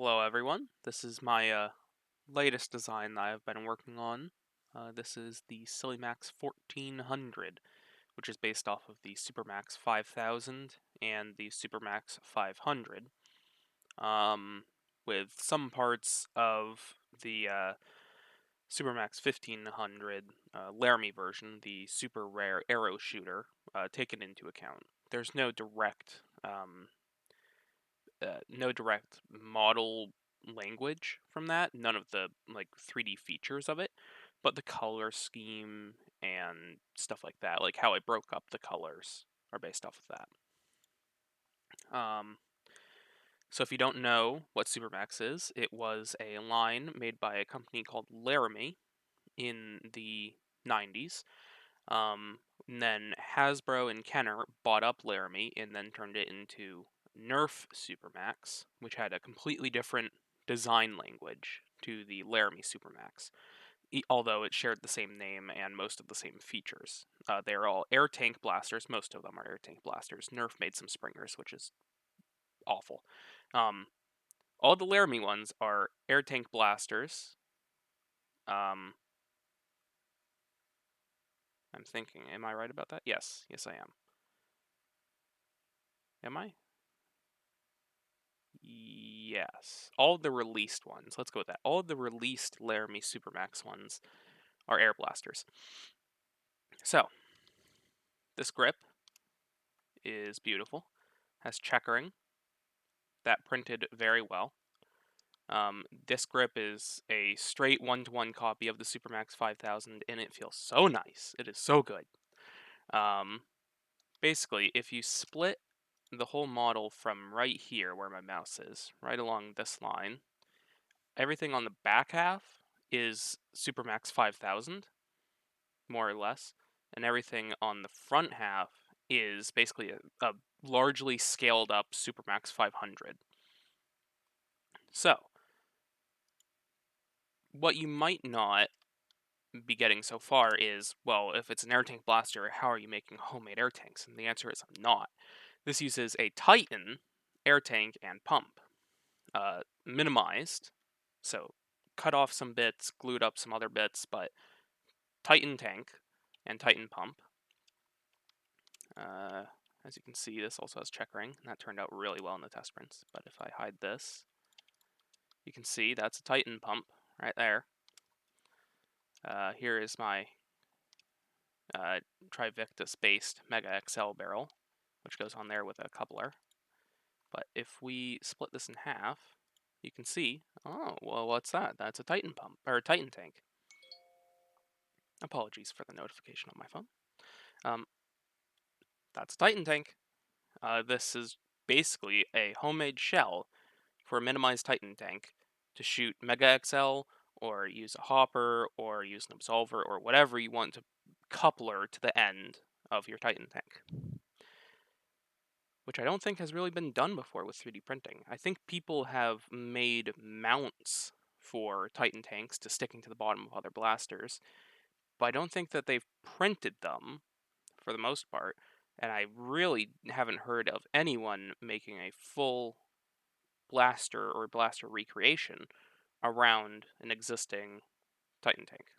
Hello everyone, this is my latest design that I've been working on. This is the SillyMaxx 1400, which is based off of the SuperMaxx 5000 and the SuperMaxx 500, with some parts of the SuperMaxx 1500 Laramie version, the super rare arrow shooter, taken into account. There's no direct model language from that, none of the 3D features of it, but the color scheme and stuff like that, like how I broke up the colors, are based off of that. So if you don't know what SuperMaxx is, it was a line made by a company called Laramie in the 90s. And then Hasbro and Kenner bought up Laramie and then turned it into Nerf SuperMaxx, which had a completely different design language to the Laramie SuperMaxx, although it shared the same name and most of the same features. They're all air tank blasters. Most of them are air tank blasters. Nerf made some springers, which is awful. All the Laramie ones are air tank blasters. I'm thinking, am I right about that? Yes, I am. Am I? Yes. All of the released ones. Let's go with that. All of the released Laramie SuperMaxx ones are air blasters. So, this grip is beautiful. Has checkering. That printed very well. This grip is a straight one-to-one copy of the SuperMaxx 5000, and it feels so nice. It is so good. Basically, if you split the whole model from right here, where my mouse is, right along this line, everything on the back half is SuperMaxx 5000, more or less, and everything on the front half is basically a largely scaled up SuperMaxx 500. So, what you might not be getting so far is, well, if it's an air tank blaster, how are you making homemade air tanks? And the answer is I'm not. This uses a Titan air tank and pump, minimized, so cut off some bits, glued up some other bits, but Titan tank and Titan pump. As you can see, this also has checkering, and that turned out really well in the test prints. But if I hide this, you can see that's a Titan pump right there. Here is my Trivictus-based Mega XL barrel, which goes on there with a coupler. But if we split this in half, you can see, oh, well, what's that? That's a Titan pump, or a Titan tank. Apologies for the notification on my phone. That's a Titan tank. This is basically a homemade shell for a minimized Titan tank to shoot Mega XL, or use a hopper, or use an absolver, or whatever you want to coupler to the end of your Titan tank. Which I don't think has really been done before with 3D printing. I think people have made mounts for Titan tanks to stick into the bottom of other blasters, but I don't think that they've printed them, for the most part, and I really haven't heard of anyone making a full blaster or blaster recreation around an existing Titan tank.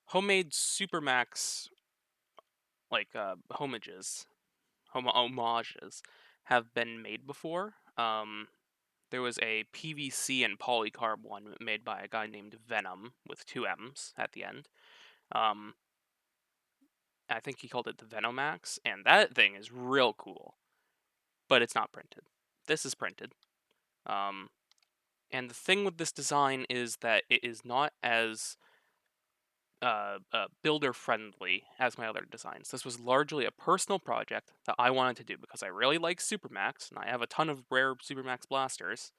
Homemade SuperMaxx homages have been made before. There was a PVC and polycarb one made by a guy named Venom with 2 M's at the end. I think he called it the Venomax, and that thing is real cool, but it's not printed. This is printed. And the thing with this design is that it is not as builder friendly as my other designs. This was largely a personal project that I wanted to do because I really like SuperMaxx, and I have a ton of rare SuperMaxx blasters,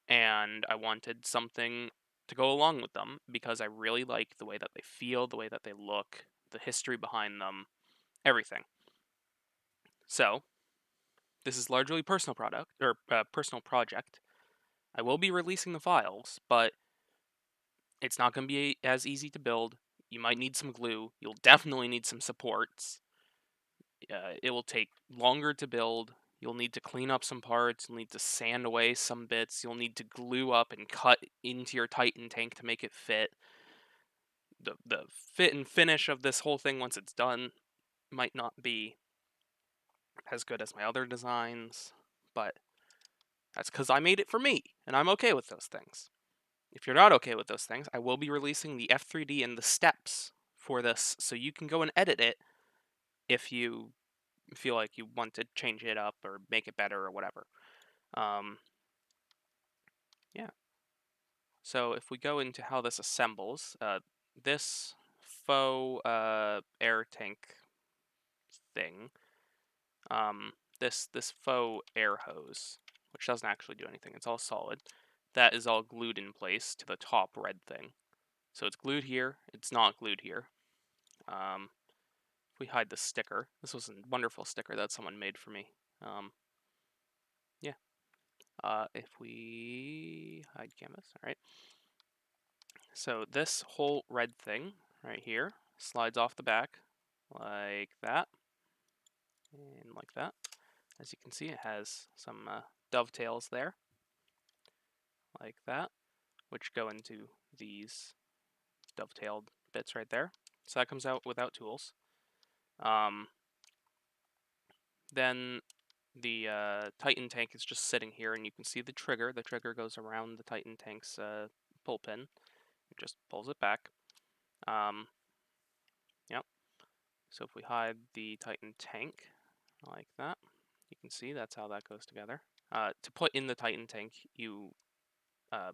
and I wanted something to go along with them because I really like the way that they feel, the way that they look, the history behind them, everything. So, this is largely personal personal project. I will be releasing the files, but it's not going to be as easy to build. You might need some glue. You'll definitely need some supports. It will take longer to build. You'll need to clean up some parts, you'll need to sand away some bits, you'll need to glue up and cut into your Titan tank to make it fit. The fit and finish of this whole thing once it's done might not be as good as my other designs, but that's because I made it for me, and I'm okay with those things. If you're not okay with those things, I will be releasing the F3D and the steps for this, so you can go and edit it if you feel like you want to change it up or make it better or whatever. Yeah. So if we go into how this assembles, this faux air tank thing, this faux air hose, which doesn't actually do anything, it's all solid, that is all glued in place to the top red thing. So it's glued here, it's not glued here. If we hide the sticker, this was a wonderful sticker that someone made for me. Yeah. If we hide canvas, alright. So this whole red thing right here slides off the back like that and like that. As you can see, it has some dovetails there like that, which go into these dovetailed bits right there. So that comes out without tools. Then the Titan tank is just sitting here, and you can see the trigger. The trigger goes around the Titan tank's pull pin. It just pulls it back. Yep. So if we hide the Titan tank like that, you can see that's how that goes together. To put in the Titan tank, you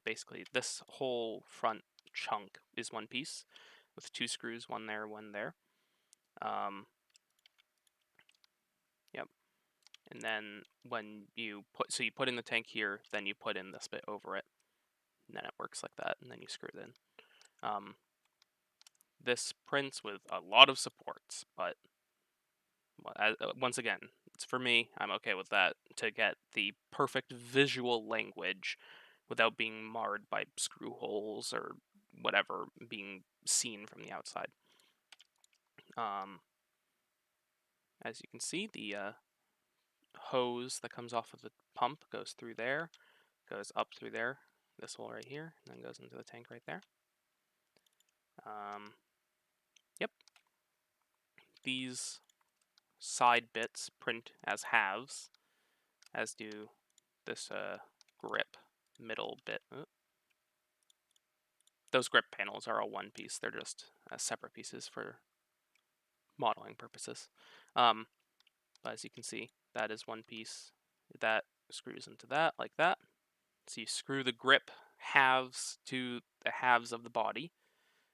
basically, this whole front chunk is one piece with two screws, one there, one there. Yep. And then when you you put in the tank here, then you put in this bit over it, and then it works like that, and then you screw it in. This prints with a lot of supports, but once again, it's for me. I'm okay with that to get the perfect visual language without being marred by screw holes or whatever being seen from the outside. As you can see, the hose that comes off of the pump goes through there, goes up through there, this hole right here, and then goes into the tank right there. Yep. These side bits print as halves, as do this grip middle bit. Those grip panels are all one piece. They're just separate pieces for modeling purposes. But as you can see, that is one piece. That screws into that like that. So you screw the grip halves to the halves of the body.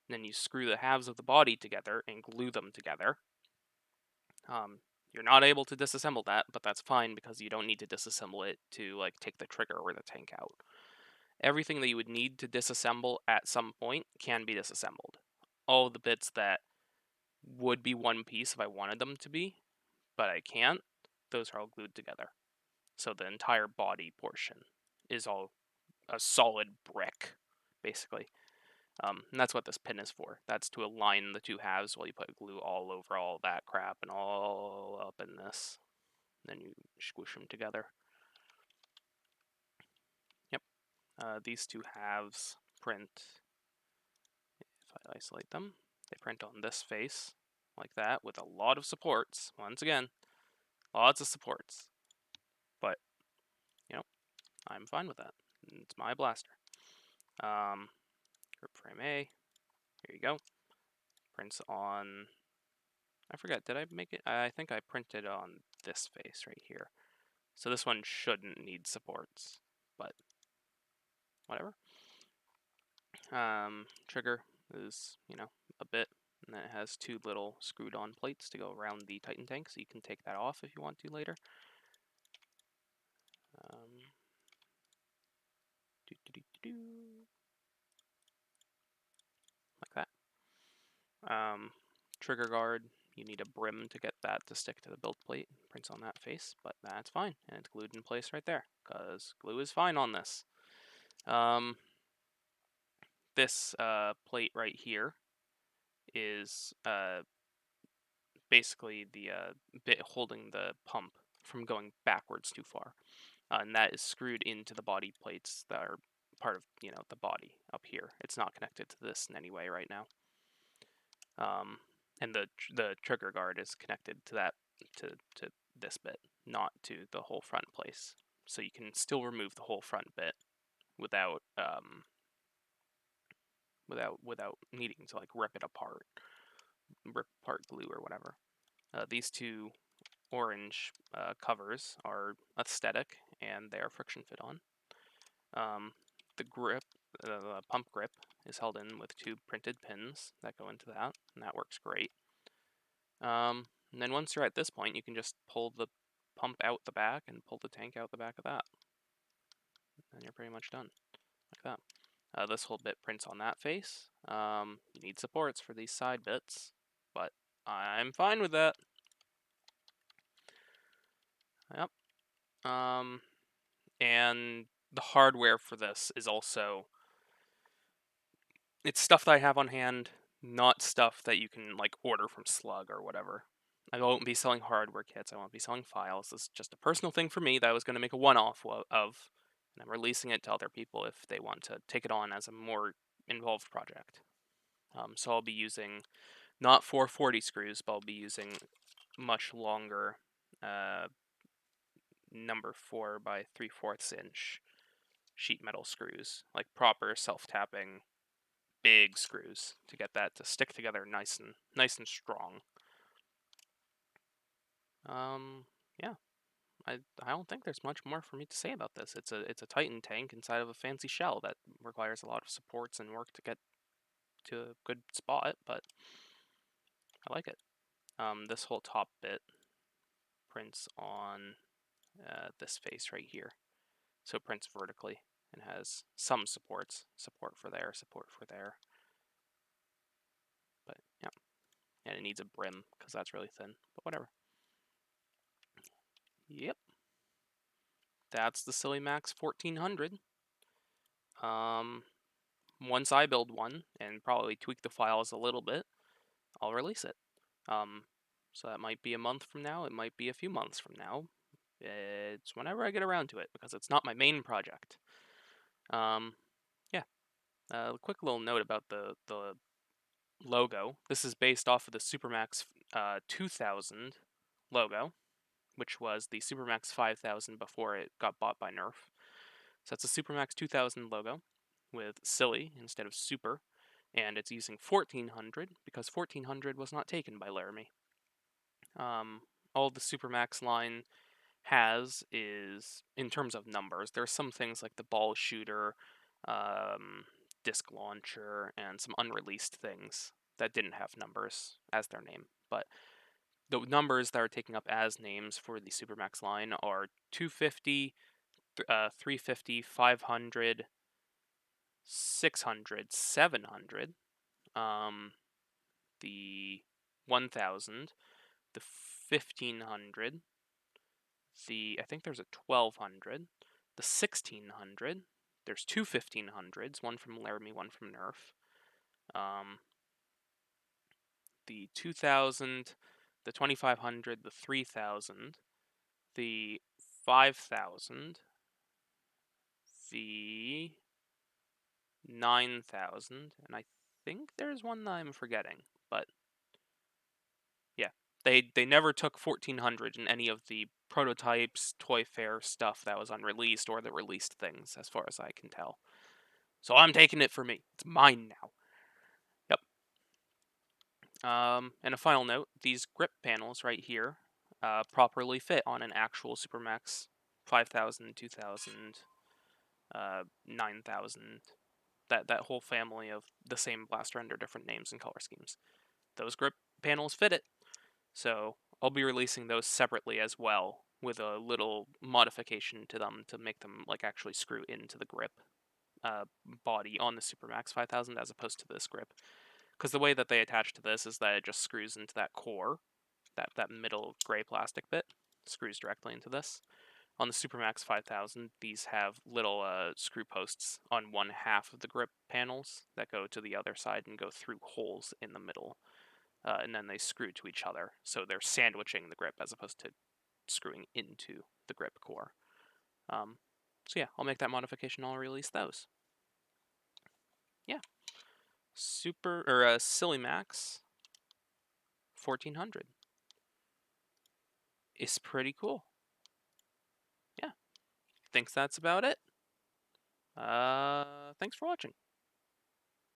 And then you screw the halves of the body together and glue them together. You're not able to disassemble that, but that's fine because you don't need to disassemble it to like take the trigger or the tank out. Everything that you would need to disassemble at some point can be disassembled. All the bits that would be one piece if I wanted them to be, but I can't, those are all glued together. So the entire body portion is all a solid brick, basically. And that's what this pin is for. That's to align the two halves while you put glue all over all that crap and all up in this. And then you squish them together. Yep. These two halves print, if I isolate them, they print on this face like that with a lot of supports. Once again, lots of supports. But, you know, I'm fine with that. It's my blaster. Grip frame A. Here you go. Prints on, I forget, did I make it? I think I printed on this face right here. So this one shouldn't need supports, but whatever. Trigger is, a bit, and then it has two little screwed on plates to go around the Titan tank, so you can take that off if you want to later. Like that. Trigger guard, you need a brim to get that to stick to the build plate. Prints on that face, but that's fine, and it's glued in place right there, because glue is fine on this. This plate right here is basically the bit holding the pump from going backwards too far. And that is screwed into the body plates that are part of, the body up here. It's not connected to this in any way right now. And the trigger guard is connected to that to this bit, not to the whole front place. So you can still remove the whole front bit without without needing to like rip apart glue or whatever. These two orange covers are aesthetic and they are friction fit on. The grip, the pump grip, is held in with two printed pins that go into that, and that works great. And then once you're at this point, you can just pull the pump out the back and pull the tank out the back of that. And you're pretty much done, like that. This whole bit prints on that face. You need supports for these side bits, but I'm fine with that. Yep. And the hardware for this is also, it's stuff that I have on hand, not stuff that you can like order from Slug or whatever. I won't be selling hardware kits. I won't be selling files. This is just a personal thing for me that I was going to make a one-off of, and I'm releasing it to other people if they want to take it on as a more involved project. So I'll be using not 440 screws, but I'll be using much longer number 4 by 3/4 inch sheet metal screws, like proper self-tapping big screws to get that to stick together nice and strong. Yeah, I don't think there's much more for me to say about this. It's a Titan tank inside of a fancy shell that requires a lot of supports and work to get to a good spot, but I like it. This whole top bit prints on this face right here, so it prints vertically and has some support for there, but yeah, and it needs a brim because that's really thin, but whatever. Yep. That's the SillyMaxx 1400. Once I build one and probably tweak the files a little bit, I'll release it. So that might be a month from now. It might be a few months from now. It's whenever I get around to it because it's not my main project. Yeah. A quick little note about the logo. This is based off of the SuperMaxx 2000 logo, which was the SuperMaxx 5000 before it got bought by Nerf. So that's a SuperMaxx 2000 logo with Silly instead of Super, and it's using 1400 because 1400 was not taken by Laramie. All the SuperMaxx line has is, in terms of numbers, there's some things like the ball shooter, disc launcher, and some unreleased things that didn't have numbers as their name, but the numbers that are taking up as names for the SuperMaxx line are 250, 350, 500, 600, 700, the 1000, the 1500, I think there's a 1200, the 1600, there's two 1500s, one from Laramie, one from Nerf, the 2000, the 2500, the 3000, the 5000, the 9,000, and I think there's one that I'm forgetting, but yeah, they never took 1400 in any of the prototypes, Toy Fair stuff that was unreleased or the released things, as far as I can tell. So I'm taking it for me. It's mine now. Yep. And a final note: these grip panels right here properly fit on an actual SuperMaxx 5000, 2000, 9000. That whole family of the same blaster under different names and color schemes. Those grip panels fit it. So I'll be releasing those separately as well, with a little modification to them to make them like actually screw into the grip body on the SuperMaxx 5000 as opposed to this grip. Because the way that they attach to this is that it just screws into that core, that middle gray plastic bit, screws directly into this. On the SuperMaxx 5000, these have little screw posts on one half of the grip panels that go to the other side and go through holes in the middle. And then they screw to each other, so they're sandwiching the grip as opposed to screwing into the grip core. So yeah, I'll make that modification. I'll release those. Yeah, SillyMaxx 1400 is pretty cool. Yeah, thinks that's about it. Thanks for watching.